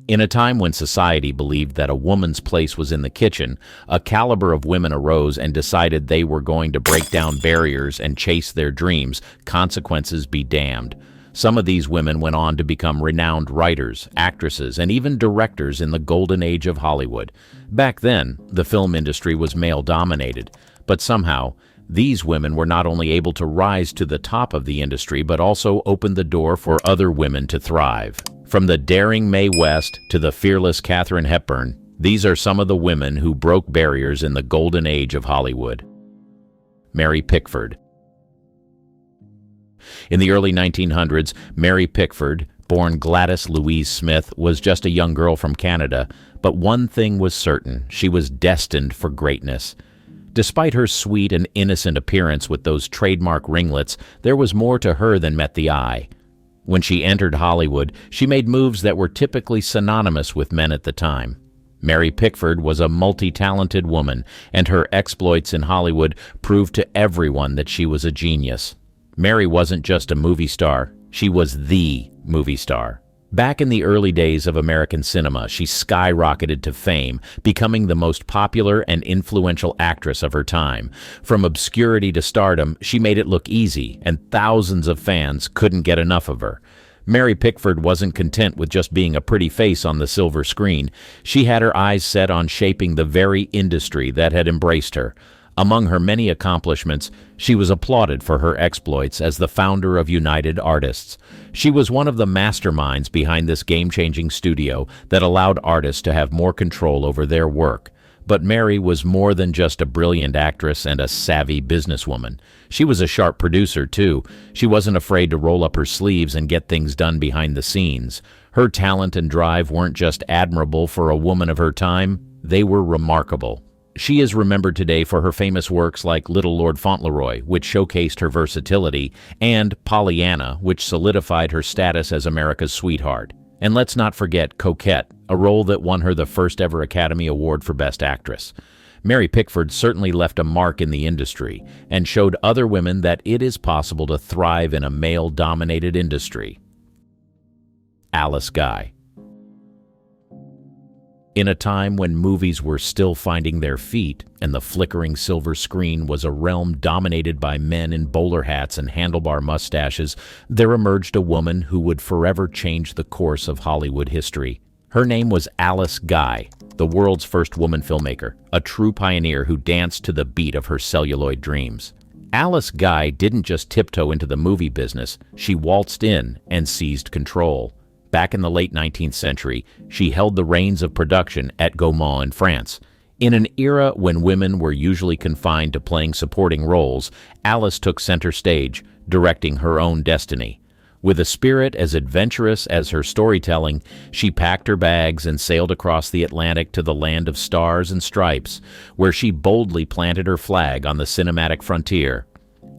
In a time when society believed that a woman's place was in the kitchen, a caliber of women arose and decided they were going to break down barriers and chase their dreams, consequences be damned. Some of these women went on to become renowned writers, actresses, and even directors in the golden age of Hollywood. Back then, the film industry was male-dominated, but somehow, these women were not only able to rise to the top of the industry, but also opened the door for other women to thrive. From the daring Mae West to the fearless Katherine Hepburn, these are some of the women who broke barriers in the golden age of Hollywood. Mary Pickford. In the early 1900s, Mary Pickford, born Gladys Louise Smith, was just a young girl from Canada, but one thing was certain: she was destined for greatness. Despite her sweet and innocent appearance with those trademark ringlets, there was more to her than met the eye. When she entered Hollywood, she made moves that were typically synonymous with men at the time. Mary Pickford was a multi-talented woman, and her exploits in Hollywood proved to everyone that she was a genius. Mary wasn't just a movie star, she was the movie star. Back in the early days of American cinema, she skyrocketed to fame, becoming the most popular and influential actress of her time. From obscurity to stardom, she made it look easy, and thousands of fans couldn't get enough of her. Mary Pickford wasn't content with just being a pretty face on the silver screen. She had her eyes set on shaping the very industry that had embraced her. Among her many accomplishments, she was applauded for her exploits as the founder of United Artists. She was one of the masterminds behind this game-changing studio that allowed artists to have more control over their work. But Mary was more than just a brilliant actress and a savvy businesswoman. She was a sharp producer, too. She wasn't afraid to roll up her sleeves and get things done behind the scenes. Her talent and drive weren't just admirable for a woman of her time, they were remarkable. She is remembered today for her famous works like Little Lord Fauntleroy, which showcased her versatility, and Pollyanna, which solidified her status as America's sweetheart. And let's not forget Coquette, a role that won her the first ever Academy Award for Best Actress. Mary Pickford certainly left a mark in the industry and showed other women that it is possible to thrive in a male-dominated industry. Alice Guy. In a time when movies were still finding their feet and the flickering silver screen was a realm dominated by men in bowler hats and handlebar mustaches, there emerged a woman who would forever change the course of Hollywood history. Her name was Alice Guy, the world's first woman filmmaker, a true pioneer who danced to the beat of her celluloid dreams. Alice Guy didn't just tiptoe into the movie business, she waltzed in and seized control. Back in the late 19th century, she held the reins of production at Gaumont in France. In an era when women were usually confined to playing supporting roles, Alice took center stage, directing her own destiny. With a spirit as adventurous as her storytelling, she packed her bags and sailed across the Atlantic to the land of stars and stripes, where she boldly planted her flag on the cinematic frontier.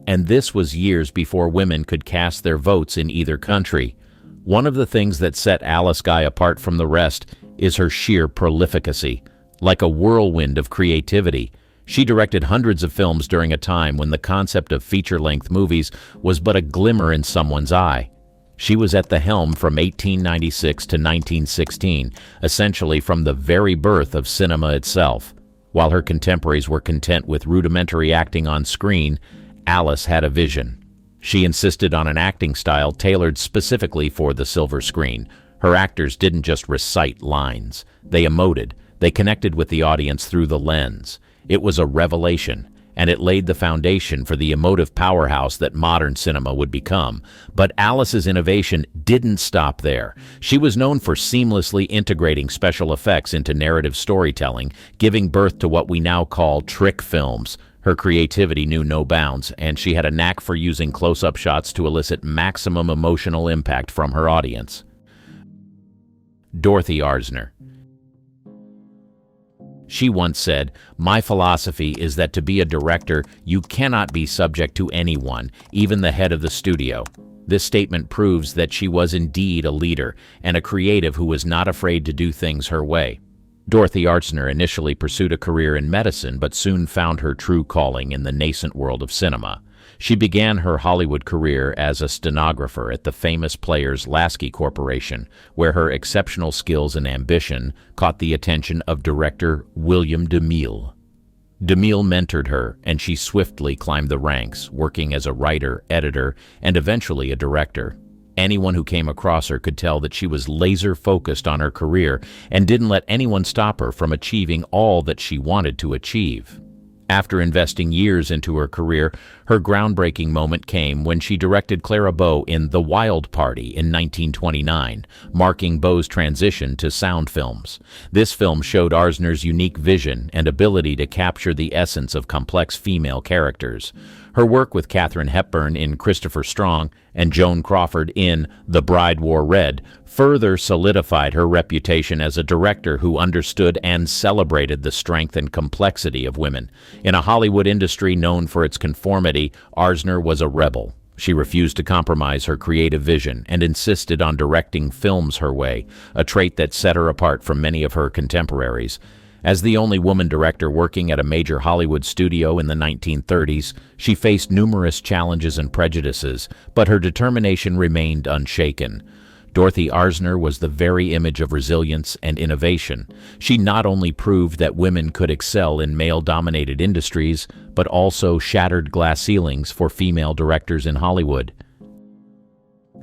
And this was years before women could cast their votes in either country. One of the things that set Alice Guy apart from the rest is her sheer prolificacy. Like a whirlwind of creativity, she directed hundreds of films during a time when the concept of feature-length movies was but a glimmer in someone's eye. She was at the helm from 1896 to 1916, essentially from the very birth of cinema itself. While her contemporaries were content with rudimentary acting on screen, Alice had a vision. She insisted on an acting style tailored specifically for the silver screen. Her actors didn't just recite lines. They emoted. They connected with the audience through the lens. It was a revelation, and it laid the foundation for the emotive powerhouse that modern cinema would become. But Alice's innovation didn't stop there. She was known for seamlessly integrating special effects into narrative storytelling, giving birth to what we now call trick films. Her creativity knew no bounds, and she had a knack for using close-up shots to elicit maximum emotional impact from her audience. Dorothy Arner. She once said, "My philosophy is that to be a director, you cannot be subject to anyone, even the head of the studio." This statement proves that she was indeed a leader and a creative who was not afraid to do things her way. Dorothy Arner initially pursued a career in medicine but soon found her true calling in the nascent world of cinema. She began her Hollywood career as a stenographer at the famous Players Lasky Corporation, where her exceptional skills and ambition caught the attention of director William DeMille. DeMille mentored her, and she swiftly climbed the ranks, working as a writer, editor, and eventually a director. Anyone who came across her could tell that she was laser-focused on her career and didn't let anyone stop her from achieving all that she wanted to achieve. After investing years into her career, her groundbreaking moment came when she directed Clara Bow in The Wild Party in 1929, marking Bow's transition to sound films. This film showed Arzner's unique vision and ability to capture the essence of complex female characters. Her work with Katherine Hepburn in Christopher Strong and Joan Crawford in The Bride Wore Red further solidified her reputation as a director who understood and celebrated the strength and complexity of women. In a Hollywood industry known for its conformity, Arzner was a rebel. She refused to compromise her creative vision and insisted on directing films her way, a trait that set her apart from many of her contemporaries. As the only woman director working at a major Hollywood studio in the 1930s, she faced numerous challenges and prejudices, but her determination remained unshaken. Dorothy Arner was the very image of resilience and innovation. She not only proved that women could excel in male-dominated industries, but also shattered glass ceilings for female directors in Hollywood.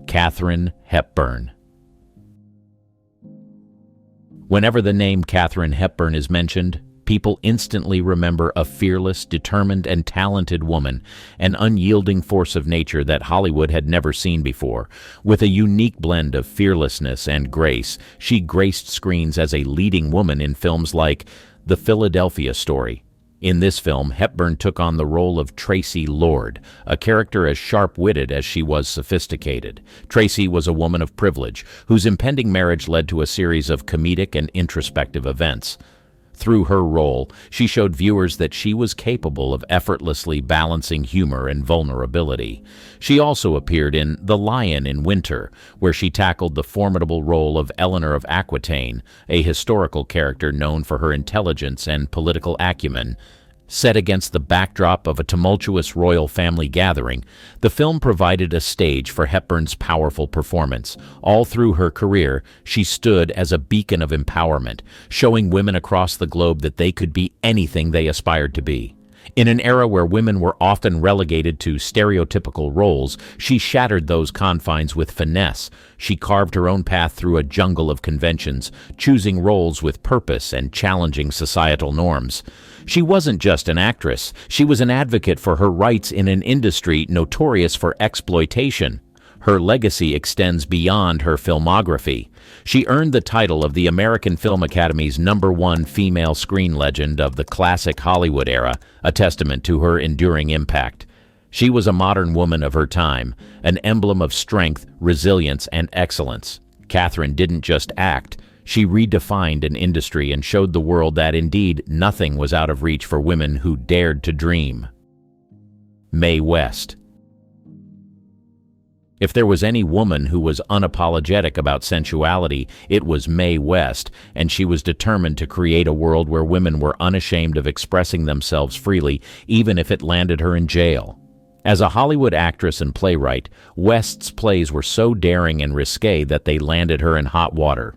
Katherine Hepburn. Whenever the name Katherine Hepburn is mentioned, people instantly remember a fearless, determined, and talented woman, an unyielding force of nature that Hollywood had never seen before. With a unique blend of fearlessness and grace, she graced screens as a leading woman in films like The Philadelphia Story. In this film, Hepburn took on the role of Tracy Lord, a character as sharp-witted as she was sophisticated. Tracy was a woman of privilege, whose impending marriage led to a series of comedic and introspective events. Through her role, she showed viewers that she was capable of effortlessly balancing humor and vulnerability. She also appeared in The Lion in Winter, where she tackled the formidable role of Eleanor of Aquitaine, a historical character known for her intelligence and political acumen. Set against the backdrop of a tumultuous royal family gathering, the film provided a stage for Hepburn's powerful performance. All through her career, she stood as a beacon of empowerment, showing women across the globe that they could be anything they aspired to be. In an era where women were often relegated to stereotypical roles, she shattered those confines with finesse. She carved her own path through a jungle of conventions, choosing roles with purpose and challenging societal norms. She wasn't just an actress, she was an advocate for her rights in an industry notorious for exploitation. Her legacy extends beyond her filmography. She earned the title of the American Film Academy's #1 female screen legend of the classic Hollywood era, a testament to her enduring impact. She was a modern woman of her time, an emblem of strength, resilience, and excellence. Katherine didn't just act, she redefined an industry and showed the world that indeed nothing was out of reach for women who dared to dream. Mae West. If there was any woman who was unapologetic about sensuality, it was Mae West, and she was determined to create a world where women were unashamed of expressing themselves freely, even if it landed her in jail. As a Hollywood actress and playwright, West's plays were so daring and risque that they landed her in hot water.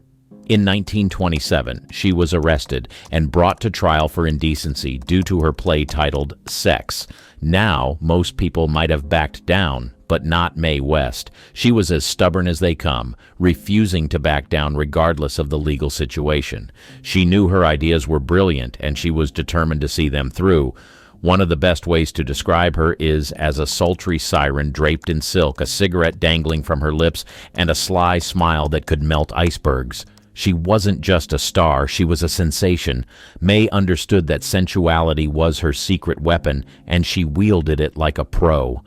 In 1927, she was arrested and brought to trial for indecency due to her play titled Sex. Now, most people might have backed down, but not Mae West. She was as stubborn as they come, refusing to back down regardless of the legal situation. She knew her ideas were brilliant, and she was determined to see them through. One of the best ways to describe her is as a sultry siren draped in silk, a cigarette dangling from her lips, and a sly smile that could melt icebergs. She wasn't just a star, she was a sensation. Mae understood that sensuality was her secret weapon, and she wielded it like a pro.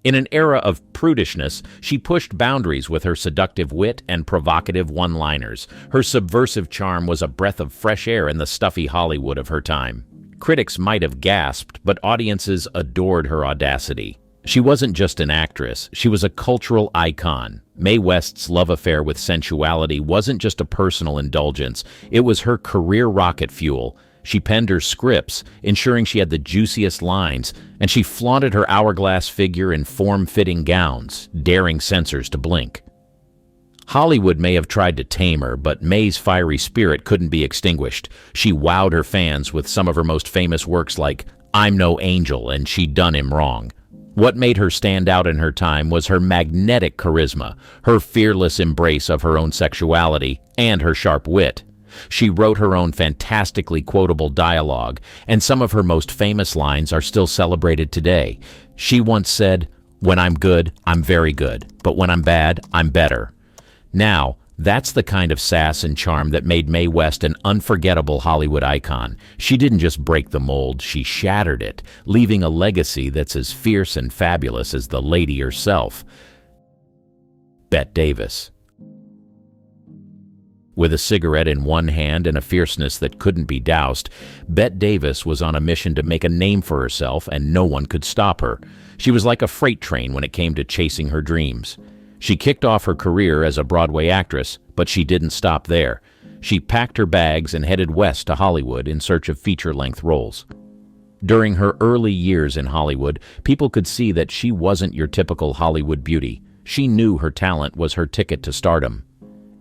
In an era of prudishness, she pushed boundaries with her seductive wit and provocative one-liners. Her subversive charm was a breath of fresh air in the stuffy Hollywood of her time. Critics might have gasped, but audiences adored her audacity. She wasn't just an actress, she was a cultural icon. Mae West's love affair with sensuality wasn't just a personal indulgence, it was her career rocket fuel. She penned her scripts, ensuring she had the juiciest lines, and she flaunted her hourglass figure in form-fitting gowns, daring censors to blink. Hollywood may have tried to tame her, but May's fiery spirit couldn't be extinguished. She wowed her fans with some of her most famous works like I'm No Angel and She Done Him Wrong. What made her stand out in her time was her magnetic charisma, her fearless embrace of her own sexuality, and her sharp wit. She wrote her own fantastically quotable dialogue, and some of her most famous lines are still celebrated today. She once said, "When I'm good, I'm very good, but when I'm bad, I'm better." Now, that's the kind of sass and charm that made Mae West an unforgettable Hollywood icon. She didn't just break the mold, she shattered it, leaving a legacy that's as fierce and fabulous as the lady herself. Bette Davis. With a cigarette in one hand and a fierceness that couldn't be doused, Bette Davis was on a mission to make a name for herself, and no one could stop her. She was like a freight train when it came to chasing her dreams. She kicked off her career as a Broadway actress, but she didn't stop there. She packed her bags and headed west to Hollywood in search of feature-length roles. During her early years in Hollywood, people could see that she wasn't your typical Hollywood beauty. She knew her talent was her ticket to stardom.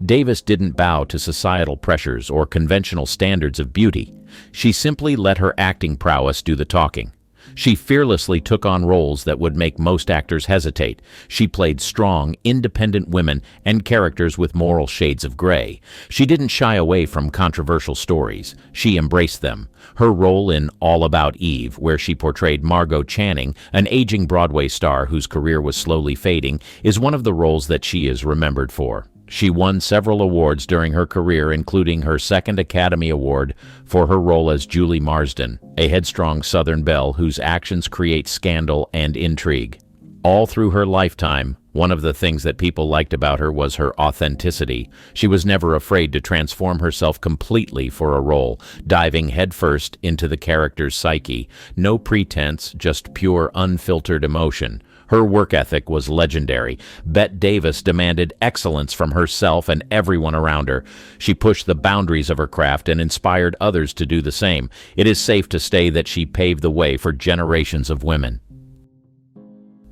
Davis didn't bow to societal pressures or conventional standards of beauty. She simply let her acting prowess do the talking. She fearlessly took on roles that would make most actors hesitate. She played strong, independent women and characters with moral shades of gray. She didn't shy away from controversial stories. She embraced them. Her role in All About Eve, where she portrayed Margot Channing, an aging Broadway star whose career was slowly fading, is one of the roles that she is remembered for. She won several awards during her career, including her second Academy Award for her role as Julie Marsden, a headstrong Southern belle whose actions create scandal and intrigue. All through her lifetime, one of the things that people liked about her was her authenticity. She was never afraid to transform herself completely for a role, diving headfirst into the character's psyche. No pretense, just pure, unfiltered emotion. Her work ethic was legendary. Bette Davis demanded excellence from herself and everyone around her. She pushed the boundaries of her craft and inspired others to do the same. It is safe to say that she paved the way for generations of women.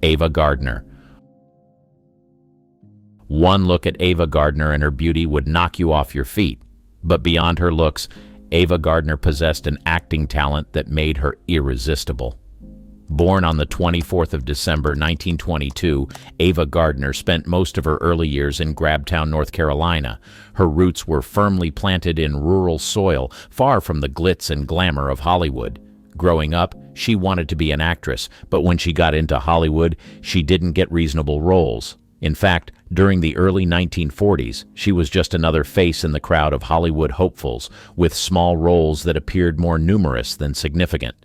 Ava Gardner. One look at Ava Gardner and her beauty would knock you off your feet. But beyond her looks, Ava Gardner possessed an acting talent that made her irresistible. Born on the 24th of December, 1922, Ava Gardner spent most of her early years in Grabtown, North Carolina. Her roots were firmly planted in rural soil, far from the glitz and glamour of Hollywood. Growing up, she wanted to be an actress, but when she got into Hollywood, she didn't get reasonable roles. In fact, during the early 1940s, she was just another face in the crowd of Hollywood hopefuls, with small roles that appeared more numerous than significant.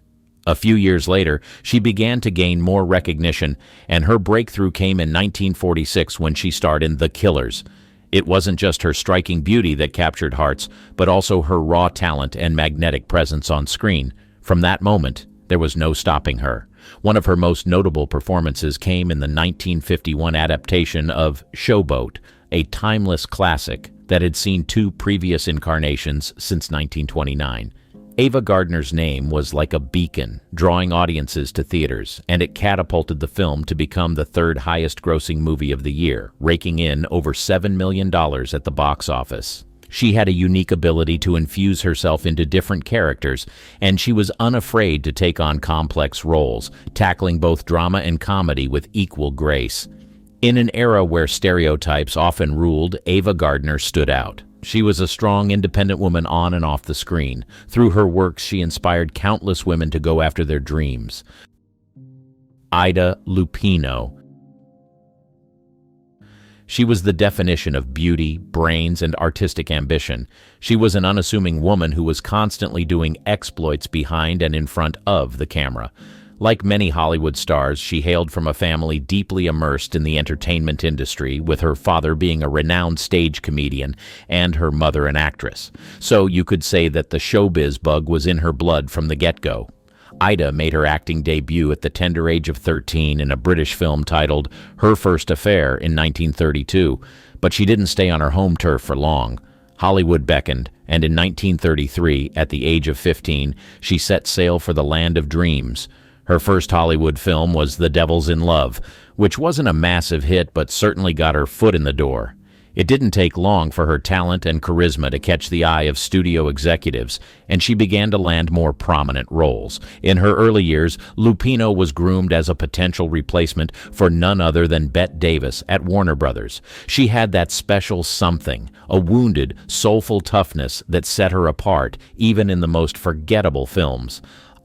A few years later, she began to gain more recognition, and her breakthrough came in 1946 when she starred in The Killers. It wasn't just her striking beauty that captured hearts, but also her raw talent and magnetic presence on screen. From that moment, there was no stopping her. One of her most notable performances came in the 1951 adaptation of Showboat, a timeless classic that had seen two previous incarnations since 1929. Ava Gardner's name was like a beacon, drawing audiences to theaters, and it catapulted the film to become the third highest-grossing movie of the year, raking in over $7 million at the box office. She had a unique ability to infuse herself into different characters, and she was unafraid to take on complex roles, tackling both drama and comedy with equal grace. In an era where stereotypes often ruled, Ava Gardner stood out. She was a strong, independent woman on and off the screen. Through her works, she inspired countless women to go after their dreams. Ida Lupino. She was the definition of beauty, brains, and artistic ambition. She was an unassuming woman who was constantly doing exploits behind and in front of the camera. Like many Hollywood stars, she hailed from a family deeply immersed in the entertainment industry, with her father being a renowned stage comedian and her mother an actress. So you could say that the showbiz bug was in her blood from the get-go. Ida made her acting debut at the tender age of 13 in a British film titled Her First Affair in 1932, but she didn't stay on her home turf for long. Hollywood beckoned, and in 1933, at the age of 15, she set sail for the land of dreams. Her first Hollywood film was The Devil's in Love, which wasn't a massive hit but certainly got her foot in the door. It didn't take long for her talent and charisma to catch the eye of studio executives, and she began to land more prominent roles. In her early years, Lupino was groomed as a potential replacement for none other than Bette Davis at Warner Brothers. She had that special something, a wounded, soulful toughness that set her apart, even in the most forgettable films.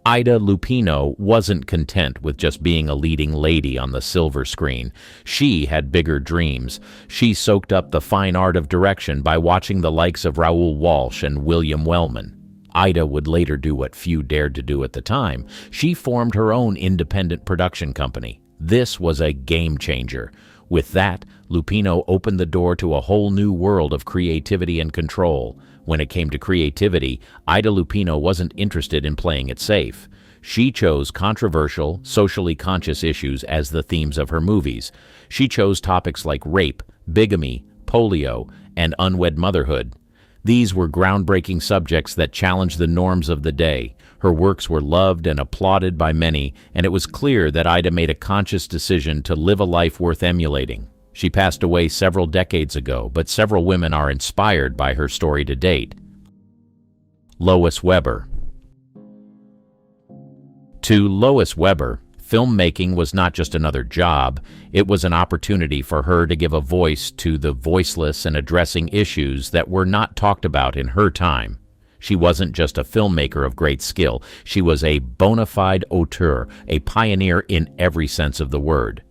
Ida Lupino wasn't content with just being a leading lady on the silver screen. She had bigger dreams. She soaked up the fine art of direction by watching the likes of Raoul Walsh and William Wellman. Ida would later do what few dared to do at the time. She formed her own independent production company. This was a game changer. With that, Lupino opened the door to a whole new world of creativity and control. When it came to creativity, Ida Lupino wasn't interested in playing it safe. She chose controversial, socially conscious issues as the themes of her movies. She chose topics like rape, bigamy, polio, and unwed motherhood. These were groundbreaking subjects that challenged the norms of the day. Her works were loved and applauded by many, and it was clear that Ida made a conscious decision to live a life worth emulating. She passed away several decades ago, but several women are inspired by her story to date. Lois Weber. To Lois Weber, filmmaking was not just another job, it was an opportunity for her to give a voice to the voiceless and addressing issues that were not talked about in her time. She wasn't just a filmmaker of great skill, she was a bona fide auteur, a pioneer in every sense of the word.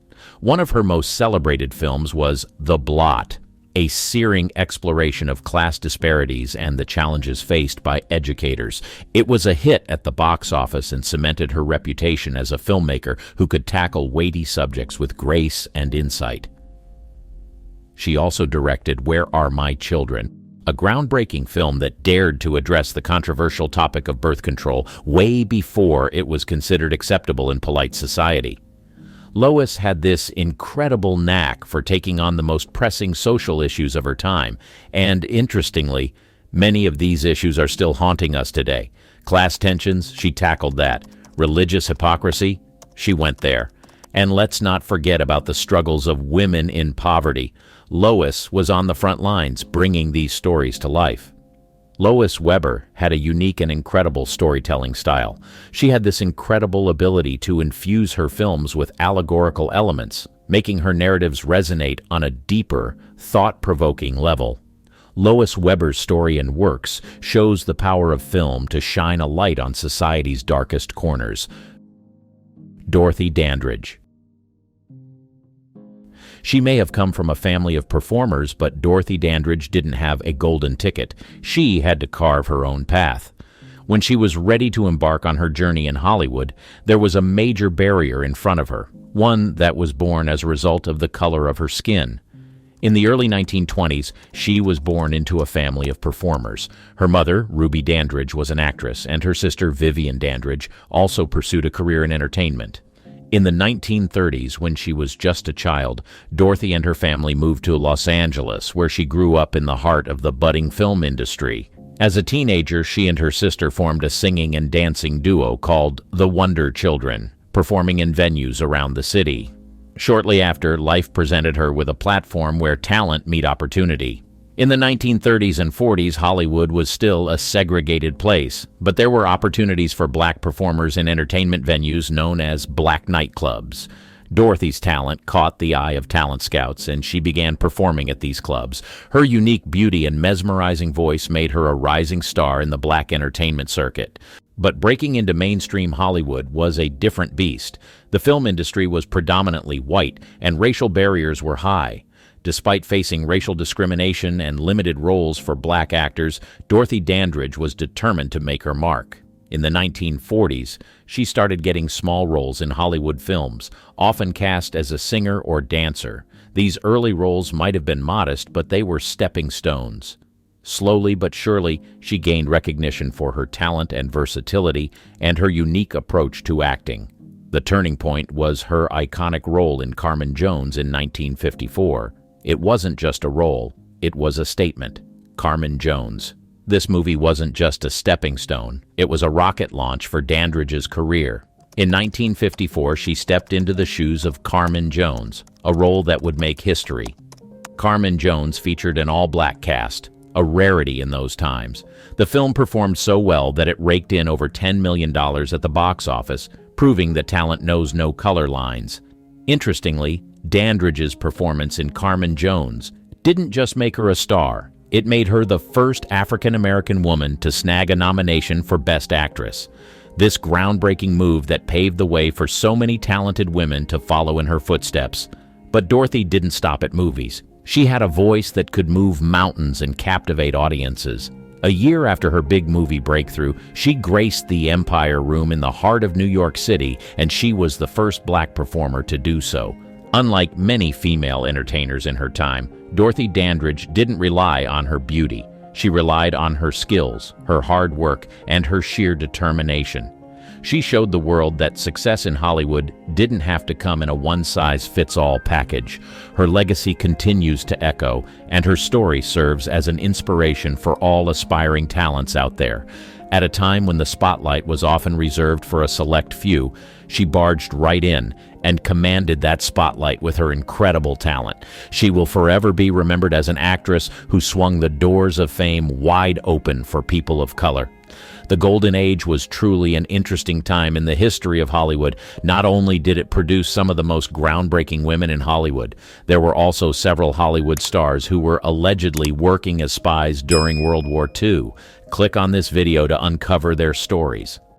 One of her most celebrated films was The Blot, a searing exploration of class disparities and the challenges faced by educators. It was a hit at the box office and cemented her reputation as a filmmaker who could tackle weighty subjects with grace and insight. She also directed Where Are My Children?, a groundbreaking film that dared to address the controversial topic of birth control way before it was considered acceptable in polite society. Lois had this incredible knack for taking on the most pressing social issues of her time, and interestingly, many of these issues are still haunting us today. Class tensions, she tackled that. Religious hypocrisy, she went there. And let's not forget about the struggles of women in poverty. Lois was on the front lines, bringing these stories to life. Lois Weber had a unique and incredible storytelling style. She had this incredible ability to infuse her films with allegorical elements, making her narratives resonate on a deeper, thought-provoking level. Lois Weber's story and works shows the power of film to shine a light on society's darkest corners. Dorothy Dandridge. She may have come from a family of performers, but Dorothy Dandridge didn't have a golden ticket. She had to carve her own path. When she was ready to embark on her journey in Hollywood, there was a major barrier in front of her, one that was born as a result of the color of her skin. In the early 1920s, she was born into a family of performers. Her mother, Ruby Dandridge, was an actress, and her sister, Vivian Dandridge, also pursued a career in entertainment. In the 1930s, when she was just a child, Dorothy and her family moved to Los Angeles, where she grew up in the heart of the budding film industry. As a teenager, she and her sister formed a singing and dancing duo called the Wonder Children, performing in venues around the city. Shortly after, life presented her with a platform where talent met opportunity. In the 1930s and 40s, Hollywood was still a segregated place, but there were opportunities for black performers in entertainment venues known as black nightclubs. Dorothy's talent caught the eye of talent scouts, and she began performing at these clubs. Her unique beauty and mesmerizing voice made her a rising star in the black entertainment circuit. But breaking into mainstream Hollywood was a different beast. The film industry was predominantly white, and racial barriers were high. Despite facing racial discrimination and limited roles for black actors, Dorothy Dandridge was determined to make her mark. In the 1940s, she started getting small roles in Hollywood films, often cast as a singer or dancer. These early roles might have been modest, but they were stepping stones. Slowly but surely, she gained recognition for her talent and versatility and her unique approach to acting. The turning point was her iconic role in Carmen Jones in 1954. It wasn't just a role, it was a statement. Carmen Jones. This movie wasn't just a stepping stone, it was a rocket launch for Dandridge's career. In 1954, she stepped into the shoes of Carmen Jones, a role that would make history. Carmen Jones featured an all-black cast, a rarity in those times. The film performed so well that it raked in over $10 million at the box office, proving that talent knows no color lines. Interestingly, Dandridge's performance in Carmen Jones didn't just make her a star, it made her the first African-American woman to snag a nomination for Best Actress. This groundbreaking move that paved the way for so many talented women to follow in her footsteps. But Dorothy didn't stop at movies. She had a voice that could move mountains and captivate audiences. A year after her big movie breakthrough, she graced the Empire Room in the heart of New York City, and she was the first black performer to do so. Unlike many female entertainers in her time, Dorothy Dandridge didn't rely on her beauty. She relied on her skills, her hard work, and her sheer determination. She showed the world that success in Hollywood didn't have to come in a one-size-fits-all package. Her legacy continues to echo, and her story serves as an inspiration for all aspiring talents out there. At a time when the spotlight was often reserved for a select few, she barged right in and commanded that spotlight with her incredible talent. She will forever be remembered as an actress who swung the doors of fame wide open for people of color. The Golden Age was truly an interesting time in the history of Hollywood. Not only did it produce some of the most groundbreaking women in Hollywood, there were also several Hollywood stars who were allegedly working as spies during World War II. Click on this video to uncover their stories.